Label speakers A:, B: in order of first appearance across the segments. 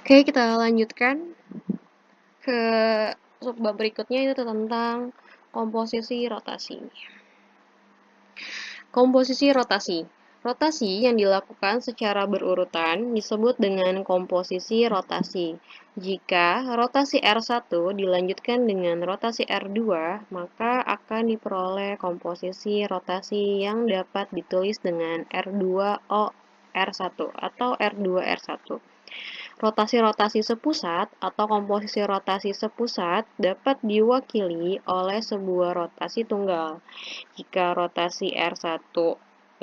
A: Oke, kita lanjutkan ke subbab berikutnya, itu tentang komposisi rotasi. Komposisi rotasi. Rotasi yang dilakukan secara berurutan disebut dengan komposisi rotasi. Jika rotasi R1 dilanjutkan dengan rotasi R2, maka akan diperoleh komposisi rotasi yang dapat ditulis dengan R2O R1 atau R2 R1. Rotasi-rotasi sepusat atau komposisi rotasi sepusat dapat diwakili oleh sebuah rotasi tunggal. Jika rotasi R1 P,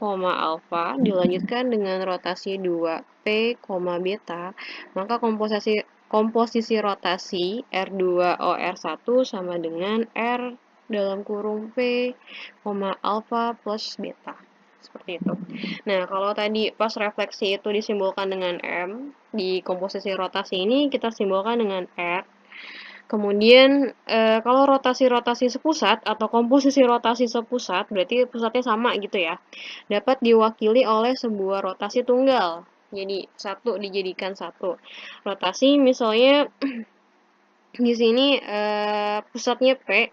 A: alfa dilanjutkan dengan rotasi 2 P, beta, maka komposisi rotasi R2O R1 sama dengan R dalam kurung P, alfa plus beta. Seperti itu. Nah, kalau tadi pas refleksi itu disimbolkan dengan M, di komposisi rotasi ini kita simbolkan dengan R. Kemudian, kalau rotasi-rotasi sepusat atau komposisi rotasi sepusat, berarti pusatnya sama gitu ya, dapat diwakili oleh sebuah rotasi tunggal. Jadi, satu dijadikan satu. Rotasi misalnya di sini pusatnya P,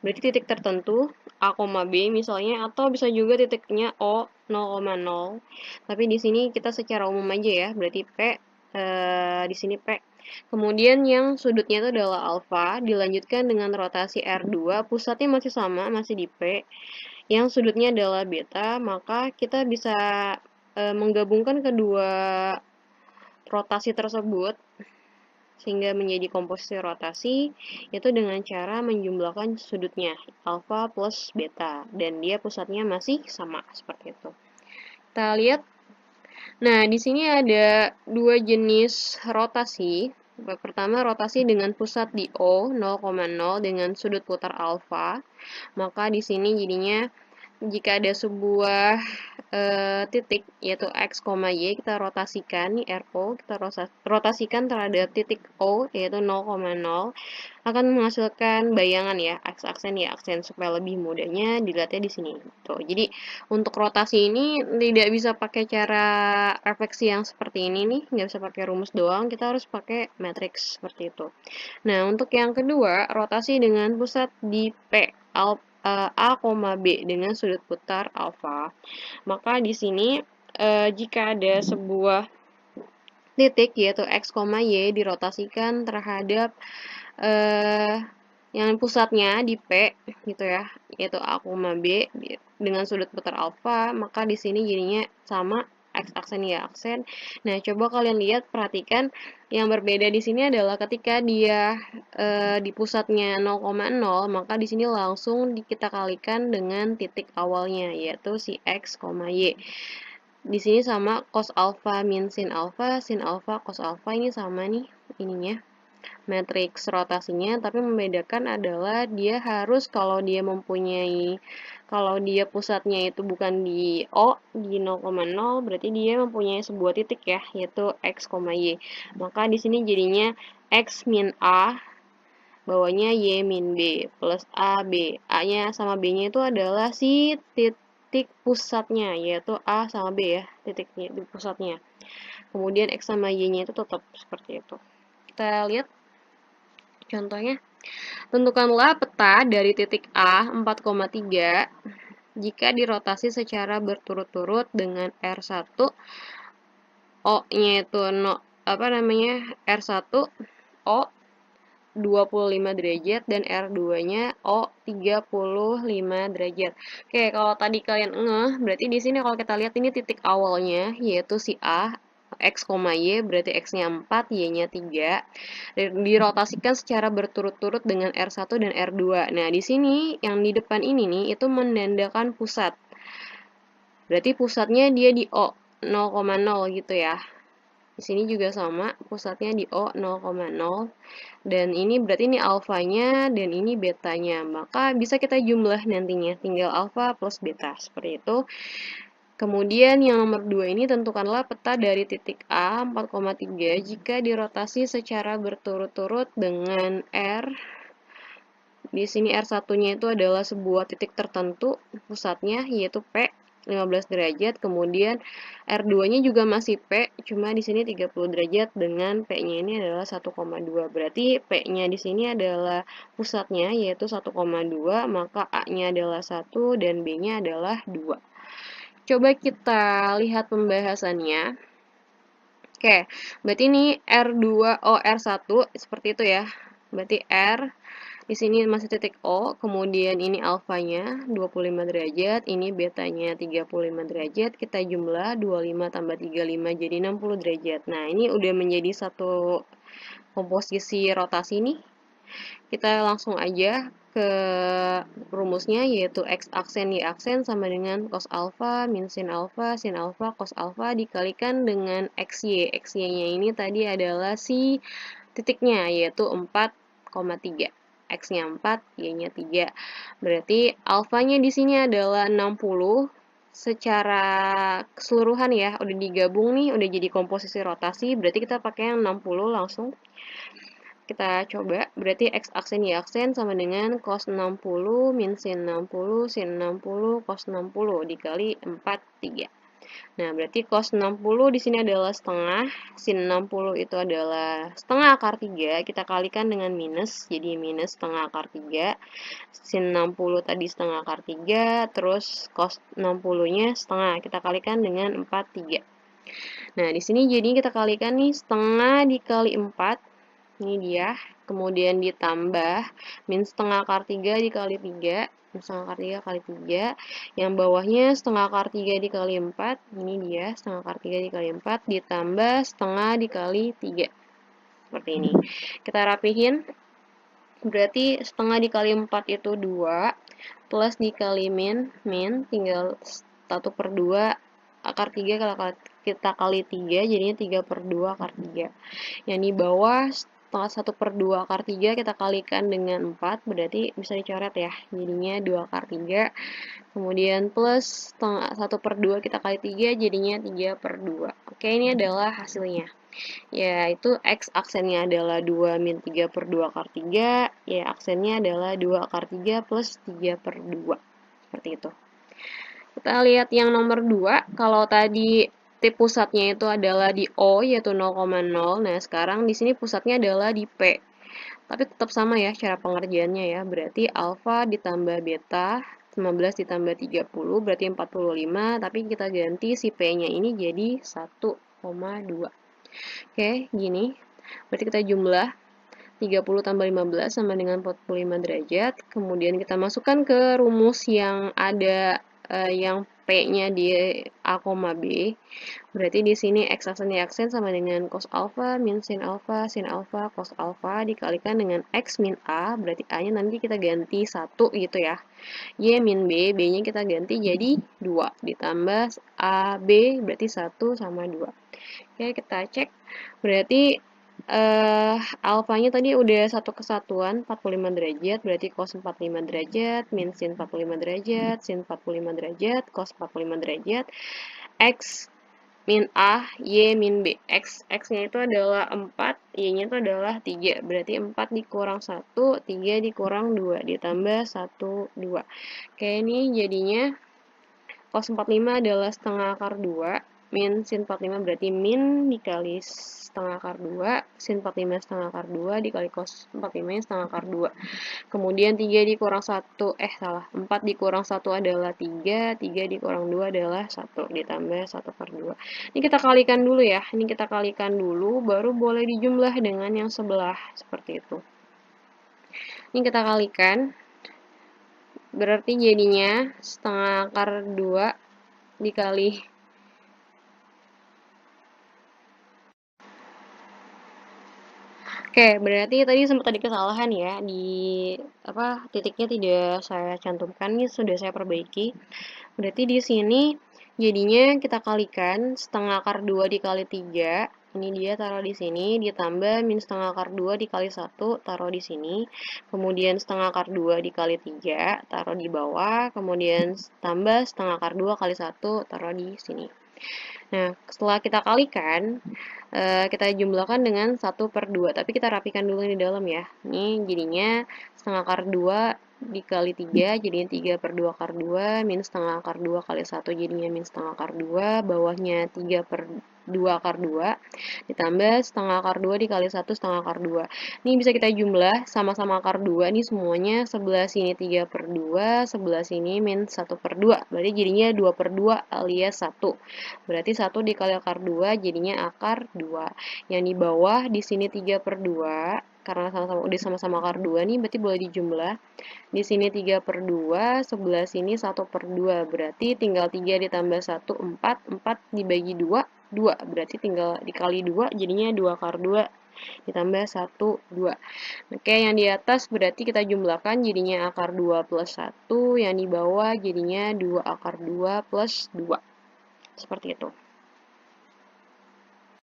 A: berarti titik tertentu A, B misalnya, atau bisa juga titiknya O 0,0. Tapi di sini kita secara umum aja ya, berarti P, di sini P. Kemudian yang sudutnya itu adalah alfa, dilanjutkan dengan rotasi R2, pusatnya masih sama, masih di P. Yang sudutnya adalah beta, maka kita bisa menggabungkan kedua rotasi tersebut sehingga menjadi komposisi rotasi itu dengan cara menjumlahkan sudutnya alfa plus beta dan dia pusatnya masih sama seperti itu. Kita lihat. Nah, di sini ada dua jenis rotasi. Pertama, rotasi dengan pusat di O 0,0 dengan sudut putar alfa. Maka di sini jadinya jika ada sebuah titik yaitu x, y, kita rotasikan nih RO, kita rotasikan terhadap titik O yaitu 0,0 akan menghasilkan bayangan ya, aksen ya, aksen supaya lebih mudahnya dilihatnya di sini. Tuh. Jadi untuk rotasi ini tidak bisa pakai cara refleksi yang seperti ini nih, nggak bisa pakai rumus doang, kita harus pakai matriks seperti itu. Nah, untuk yang kedua, rotasi dengan pusat di P, A, B dengan sudut putar alfa. Maka di sini jika ada sebuah titik yaitu x, y dirotasikan terhadap yang pusatnya di P gitu ya, yaitu A, B dengan sudut putar alfa, maka di sini jadinya sama X aksen Y aksen. Nah, coba kalian lihat, perhatikan yang berbeda di sini adalah ketika dia di pusatnya 0,0, maka di sini langsung kita kalikan dengan titik awalnya yaitu si X, Y. Di sini sama cos alfa min sin alfa, cos alfa ini sama nih ininya matriks rotasinya, tapi membedakan adalah dia harus kalau dia pusatnya itu bukan di O, di 0,0, berarti dia mempunyai sebuah titik ya, yaitu X, Y. Maka di sini jadinya X min A, bawahnya Y min B, plus A, B. A-nya sama B-nya itu adalah si titik pusatnya, yaitu A sama B ya, titiknya di pusatnya. Kemudian X sama Y-nya itu tetap seperti itu. Kita lihat contohnya. Tentukanlah peta dari titik A 4,3 jika dirotasi secara berturut-turut dengan R1 O-nya itu R1 O 25 derajat dan R2-nya O 35 derajat. Oke, kalau tadi kalian berarti di sini kalau kita lihat ini titik awalnya yaitu si A X, Y, berarti X-nya 4, Y-nya 3. Dirotasikan secara berturut-turut dengan R1 dan R2. Nah, di sini yang di depan ini nih itu menandakan pusat. Berarti pusatnya dia di O 0,0 gitu ya. Di sini juga sama, pusatnya di O 0,0. Dan ini berarti ini alfanya dan ini betanya. Maka bisa kita jumlah nantinya, tinggal alfa plus beta. Seperti itu. Kemudian yang nomor 2 ini tentukanlah peta dari titik A 4,3 jika dirotasi secara berturut-turut dengan R. Di sini R1-nya itu adalah sebuah titik tertentu pusatnya yaitu P. 15 derajat, kemudian R2-nya juga masih P, cuma di sini 30 derajat dengan P-nya ini adalah 1,2. Berarti P-nya di sini adalah pusatnya yaitu 1,2, maka A-nya adalah 1 dan B-nya adalah 2. Coba kita lihat pembahasannya. Oke, berarti ini R2, R1 seperti itu ya. Berarti R di sini masih titik O, kemudian ini alfanya 25 derajat, ini betanya 35 derajat, kita jumlah 25 tambah 35 jadi 60 derajat. Nah, ini udah menjadi satu komposisi rotasi nih. Kita langsung aja ke rumusnya, yaitu X aksen Y aksen sama dengan cos alfa min sin alfa cos alfa dikalikan dengan XY. XY-nya ini tadi adalah si titiknya, yaitu 4,3. X-nya 4, Y-nya 3. Berarti alfanya di sini adalah 60. Secara keseluruhan ya, udah digabung nih, udah jadi komposisi rotasi, berarti kita pakai yang 60 langsung. Kita coba, berarti X aksen Y aksen sama dengan cos 60 min sin 60 cos 60 dikali 4, 3. Nah, berarti cos 60 di sini adalah setengah, sin 60 itu adalah setengah akar 3, kita kalikan dengan minus, jadi minus setengah akar 3, sin 60 tadi setengah akar 3, terus cos 60-nya setengah, kita kalikan dengan 4, 3. Nah, di sini jadi kita kalikan nih, setengah dikali 4, ini dia, kemudian ditambah min setengah akar 3 dikali 3, setengah akar 3 kali 3, yang bawahnya setengah akar 3 dikali 4, ini dia, setengah akar 3 dikali 4, ditambah setengah dikali 3, seperti ini. Kita rapihin, berarti setengah dikali 4 itu 2, plus dikali min, tinggal 1/2, akar 3 kalau kita kali 3, jadinya 3/2 akar 3. Yang di bawah, setengah 1/2 akar 3 kita kalikan dengan 4, berarti bisa dicoret ya, jadinya 2 akar 3, kemudian plus setengah 1/2 kita kali 3, jadinya 3/2. Oke, ini adalah hasilnya. Yaitu X aksennya adalah 2 min 3/2 akar 3, Y aksennya adalah 2 akar 3 plus 3/2. Seperti itu. Kita lihat yang nomor 2, kalau tadi tip pusatnya itu adalah di O, yaitu 0,0. Nah, sekarang di sini pusatnya adalah di P. Tapi tetap sama ya cara pengerjaannya ya. Berarti alfa ditambah beta, 15 ditambah 30, berarti 45. Tapi kita ganti si P-nya ini jadi 1,2. Oke, gini. Berarti kita jumlah 30 tambah 15 sama dengan 45 derajat. Kemudian kita masukkan ke rumus yang ada yang P-nya di A, B. Berarti di sini X aksen Y aksen sama dengan cos alfa min sin alfa cos alfa dikalikan dengan X min A. Berarti A-nya nanti kita ganti 1 gitu ya. Y min B, B-nya kita ganti jadi 2. Ditambah A, B, berarti 1 sama 2. Oke, kita cek. Berarti alfanya tadi udah satu kesatuan 45 derajat, berarti cos 45 derajat, min sin 45 derajat, sin 45 derajat, cos 45 derajat, X min A, Y min B. X-nya itu adalah 4, Y-nya itu adalah 3. Berarti 4 dikurang 1, 3 dikurang 2, ditambah 1, 2. Oke, ini jadinya cos 45 adalah setengah akar 2, min sin 45 berarti min dikali setengah akar 2, sin 45 setengah akar 2 dikali cos 45 setengah akar 2. Kemudian 3 dikurang 1, 4 dikurang 1 adalah 3, 3 dikurang 2 adalah 1, ditambah 1/2. Ini kita kalikan dulu ya, ini kita kalikan dulu, baru boleh dijumlah dengan yang sebelah, seperti itu. Ini kita kalikan, berarti jadinya setengah akar 2 dikali Oke, berarti tadi sempat ada kesalahan ya di titiknya tidak saya cantumkan, ini sudah saya perbaiki. Berarti di sini jadinya kita kalikan setengah akar 2 dikali 3. Ini dia taruh di sini, ditambah min setengah akar 2 dikali 1, taruh di sini. Kemudian setengah akar 2 dikali 3, taruh di bawah. Kemudian tambah setengah akar 2 kali 1, taruh di sini. Nah, setelah kita kalikan, kita jumlahkan dengan 1/2, tapi kita rapikan dulu di dalam ya. Ini jadinya setengah akar 2 dikali 3 jadinya 3 per 2 akar 2, min setengah akar 2 kali 1 jadinya min setengah akar 2, bawahnya 3 per 2 akar 2, ditambah setengah akar 2 dikali 1 setengah akar 2. Ini bisa kita jumlah sama-sama akar 2 nih semuanya, sebelah sini 3 per 2, sebelah sini min 1 per 2, berarti jadinya 2 per 2 alias 1. Berarti 1 dikali akar 2 jadinya akar 2. Yang di bawah di sini 3 per 2, karena udah sama-sama akar 2 nih, berarti boleh dijumlah. Di sini 3 per 2, sebelah sini 1 per 2, berarti tinggal 3 ditambah 1, 4, 4 dibagi 2, 2, berarti tinggal dikali 2, jadinya 2 akar 2, ditambah 1, 2. Oke, yang di atas berarti kita jumlahkan jadinya akar 2 plus 1, yang di bawah jadinya 2 akar 2 plus 2. Seperti itu.